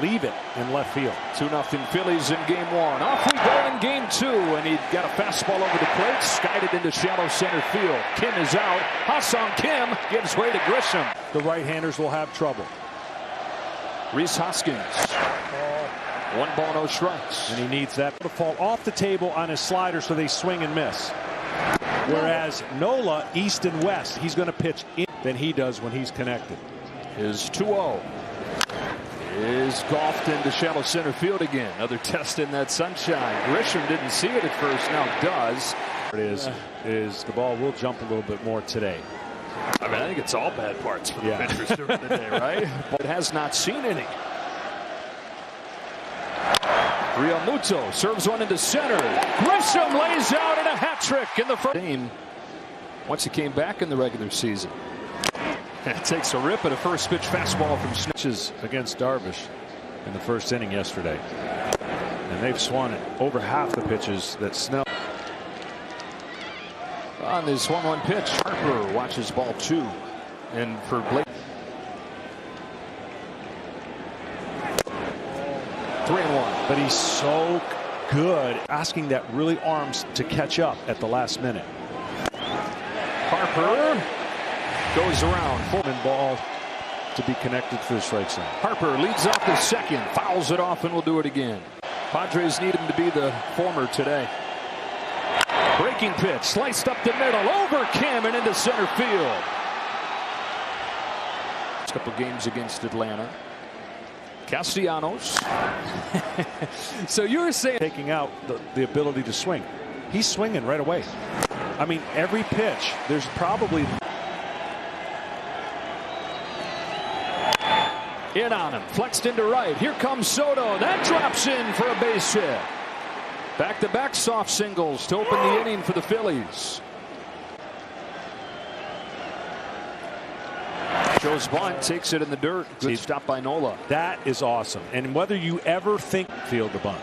leave it in left field. 2-0 Phillies in game one. Off we go in game two, and he got a fastball over the plate, skied it into shallow center field. Kim is out. Ha-Sung Kim gives way to Grisham. The right-handers will have trouble. Reese Hoskins. 1 ball, no strikes. And he needs that to fall off the table on his slider so they swing and miss. Whereas Nola, east and west, he's going to pitch in than he does when he's connected. His 2-0 is golfed into shallow center field again. Another test in that sunshine. Grisham didn't see it at first, now does. It is the ball will jump a little bit more today. I mean, I think it's all bad parts for the pitchers during the day, right? But it has not seen any. Realmuto serves one into center. Grisham lays out in a hat trick in the first game once he came back in the regular season. It takes a rip at a first pitch fastball from Snitches against Darvish in the first inning yesterday. And they've swung it over half the pitches that Snell. On this 1-1 pitch, Harper watches ball 2. And for Blake. 3-1. But he's so good asking that really arms to catch up at the last minute. Harper goes around. Foreman ball to be connected to the strike zone. Harper leads off the second, fouls it off, and will do it again. Padres need him to be the former today. Breaking pitch, sliced up the middle, over Kim and into center field. A couple games against Atlanta. Castellanos. So you were saying taking out the ability to swing. He's swinging right away. I mean, every pitch, there's probably in on him, flexed into right. Here comes Soto. That drops in for a base hit. Back-to-back soft singles to open the inning for the Phillies. Joe's bunt takes it in the dirt. Good stop by Nola. That is awesome. And whether you ever think field the bunt.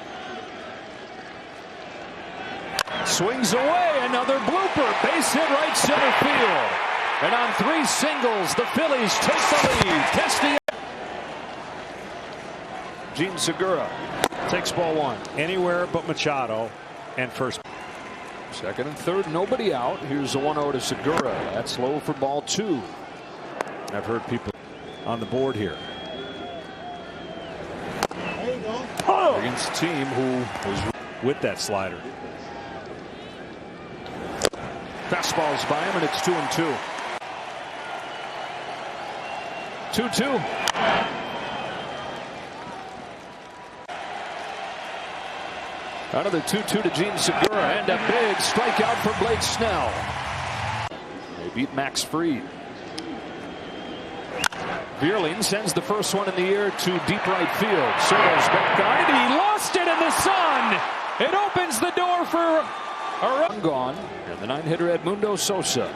Swings away, another blooper. Base hit right center field. And on 3 singles, the Phillies take the lead. Testing. Gene Segura takes ball 1. Anywhere but Machado and first. Second and third, nobody out. Here's a 1-0 to Segura. That's low for ball 2. I've heard people on the board here. Against a team who was with that slider. Fastballs by him, and it's 2-2. 2-2. Another 2-2 to Gene Segura, and a big strikeout for Blake Snell. They beat Max Fried. Vierling sends the first one in the air to deep right field. Soto's back on it. He lost it in the sun. It opens the door for a run gone. And the 9-hitter Edmundo Sosa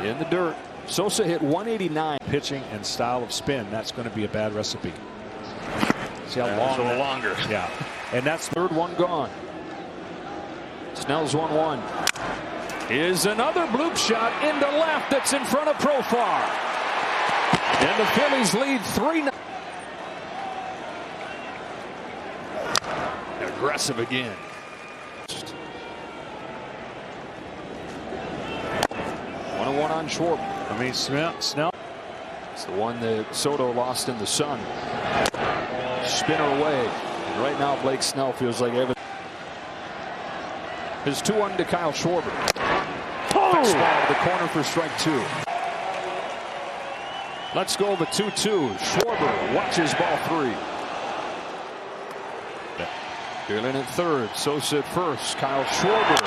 in the dirt. Sosa hit 189. Pitching and style of spin. That's going to be a bad recipe. See how long? A little longer. Yeah. And that's third one gone. Snell's 1-1. Is another bloop shot into left that's in front of Profar. And the Phillies lead 3-0. Aggressive again. 1-1 on Schwarber. I mean, Snell. It's the one that Soto lost in the sun. Spinner away. And right now, Blake Snell feels like everything. His 2-1 to Kyle Schwarber. Fastball to the corner for strike 2. Let's go with 2-2. Schwarber watches ball 3. Vierling at third. Sosa at first. Kyle Schwarber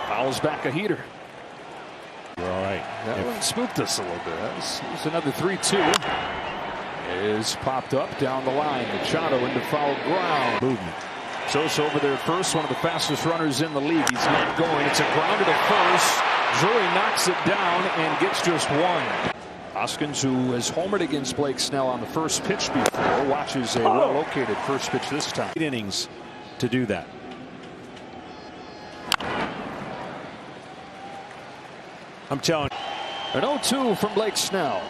fouls back a heater. You're all right. That one spooked us a little bit. Here's another 3-2. Is popped up down the line. Machado into foul ground. Movement. Sosa over there at first. One of the fastest runners in the league. He's not going. It's a grounder to first. Drury knocks it down and gets just 1. Hoskins, who has homered against Blake Snell on the first pitch before, watches a well-located first pitch this time. 8 innings to do that. I'm telling you. An 0-2 from Blake Snell.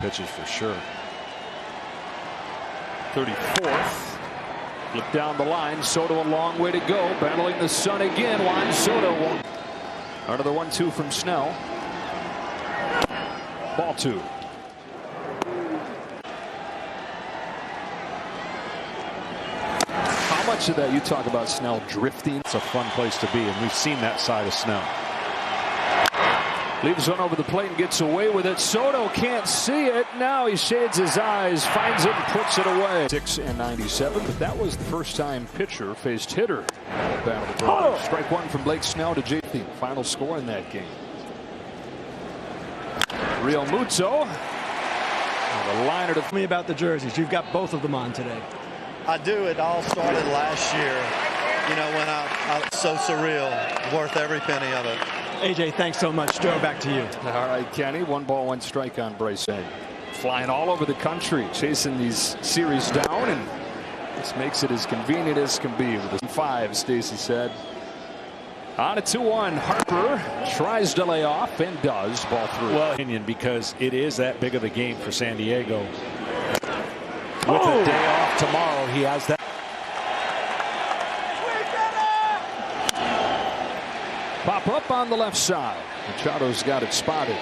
pitches for sure. 34th. Look down the line. Soto a long way to go. Battling the sun again. Juan Soto. Another 1-2 from Snell. Ball 2. How much of that you talk about Snell drifting? It's a fun place to be, and we've seen that side of Snell. Leaves one over the plate and gets away with it. Soto can't see it. Now he shades his eyes, finds it, and puts it away. 6-97, but that was the first time pitcher faced hitter. Strike one from Blake Snell to JP. Final score in that game. Real Muzzo. The liner to Tell me about the jerseys. You've got both of them on today. I do. It all started last year. You know, when I so surreal, worth every penny of it. AJ, thanks so much. Joe, back to you. All right, Kenny. 1 ball, 1 strike on Bryce. Flying all over the country, chasing these series down, and this makes it as convenient as can be. With the 5, Stacy said. On a 2-1, Harper tries to lay off and does. Ball 3. Well, because it is that big of a game for San Diego. With a day off tomorrow, he has that. Pop up on the left side. Machado's got it spotted.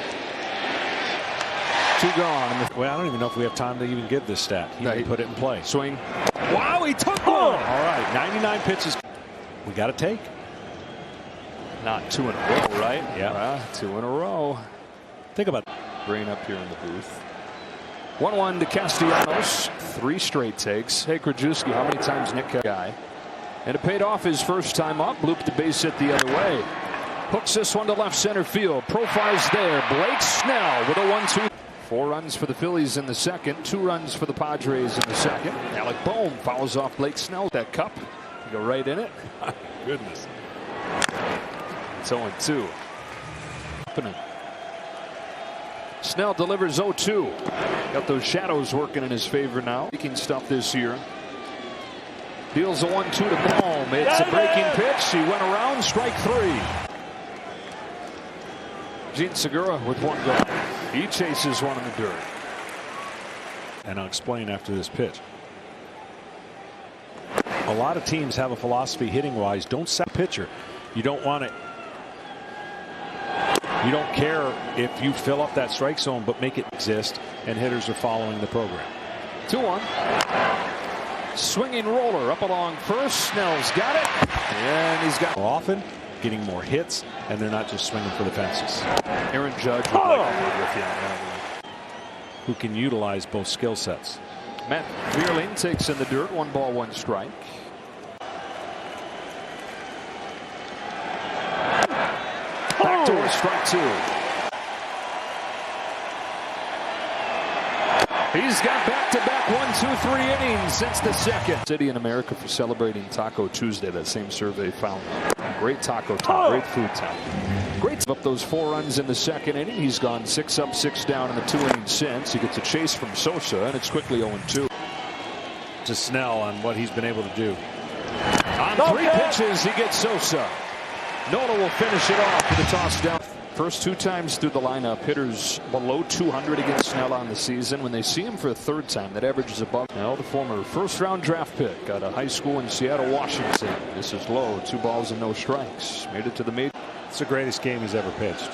2 gone. Well, I don't even know if we have time to even give this stat. He may put it in play. Swing. Wow, he took one. All right, 99 pitches. We got to take. Not 2 in a row, right? Yeah. 2 in a row. Think about it. Brain up here in the booth. 1-1 to Castellanos. 3 straight takes. Hey, Krajewski, how many times Nick got a guy? And it paid off his first time up. Looped the base hit the other way. Hooks this one to left center field. Profiles there. Blake Snell with a 1-2. 4 runs for the Phillies in the second. 2 runs for the Padres in the second. Alec Bohm fouls off Blake Snell. That cup. Go right in it. Goodness. It's 0-2. Snell delivers 0-2. Got those shadows working in his favor now. Making stuff this year. Deals a 1-2 to Bohm. It's a breaking pitch. He went around. Strike 3. Gene Segura with 1 go. He chases one in the dirt. And I'll explain after this pitch. A lot of teams have a philosophy hitting wise. Don't set pitcher. You don't want it. You don't care if you fill up that strike zone, but make it exist, and hitters are following the program. 2-1. Swinging roller up along first. Snell's got it. And he's got more often, getting more hits, and they're not just swinging for the fences. Aaron Judge would like to work with you. Who can utilize both skill sets. Matt Vierling takes in the dirt. 1 ball, 1 strike. Backdoor strike 2. He's got back-to-back 1, 2, 3 innings since the second. City in America for celebrating Taco Tuesday. That same survey found great taco town, great food town. Great up those 4 runs in the second inning. He's gone 6 up, 6 down in the 2 innings since. He gets a chase from Sosa, and it's quickly 0-2. To Snell on what he's been able to do. On 3 pitches, he gets Sosa. Nola will finish it off with a toss down. First 2 times through the lineup, hitters below 200 against Snell on the season. When they see him for a 3rd time, that average is above. Now the former 1st-round draft pick out of high school in Seattle, Washington. This is low. 2 balls and no strikes. Made it to the major. It's the greatest game he's ever pitched.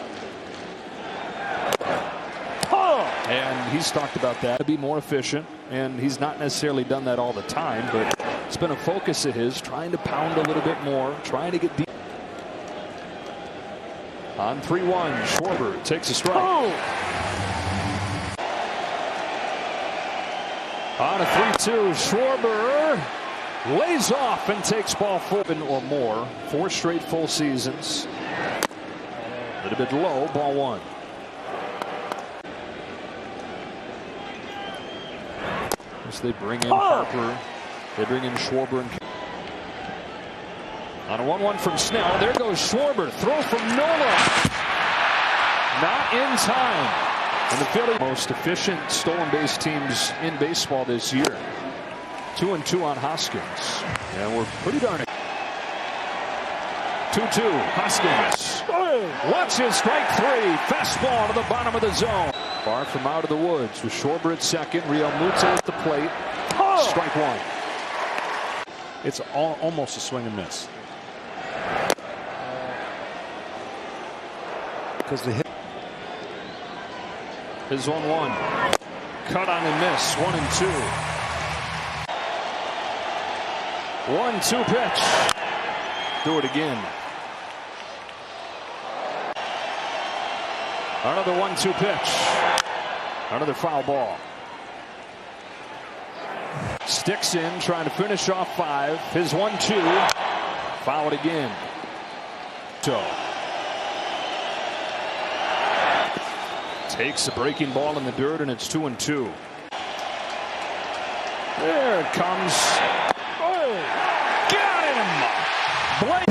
And he's talked about that to be more efficient, and he's not necessarily done that all the time, but it's been a focus of his, trying to pound a little bit more, trying to get deep. On 3-1, Schwarber takes a strike. On a 3-2, Schwarber lays off and takes ball 4 or more. 4 straight full seasons. A little bit low, ball 1. As they bring in Harper, they bring in Schwarber. On a 1-1 from Snell, there goes Schwarber. Throw from Nola. Not in time. And the Phillies, most efficient stolen base teams in baseball this year. 2-2 on Hoskins. And we're pretty darn. 2-2. Hoskins. Watches strike three. Fastball to the bottom of the zone. Far from out of the woods with Schwarber at second. Real Muto at the plate. Strike one. It's almost a swing and miss. Because the hit. His 1-1. Cut on and miss. 1-2. 1-2 pitch. Do it again. Another 1-2 pitch. Another foul ball. Sticks in, trying to finish off 5. His 1-2. Foul it again. Takes a breaking ball in the dirt, and it's 2-2. There it comes. Oh, got him. Blake.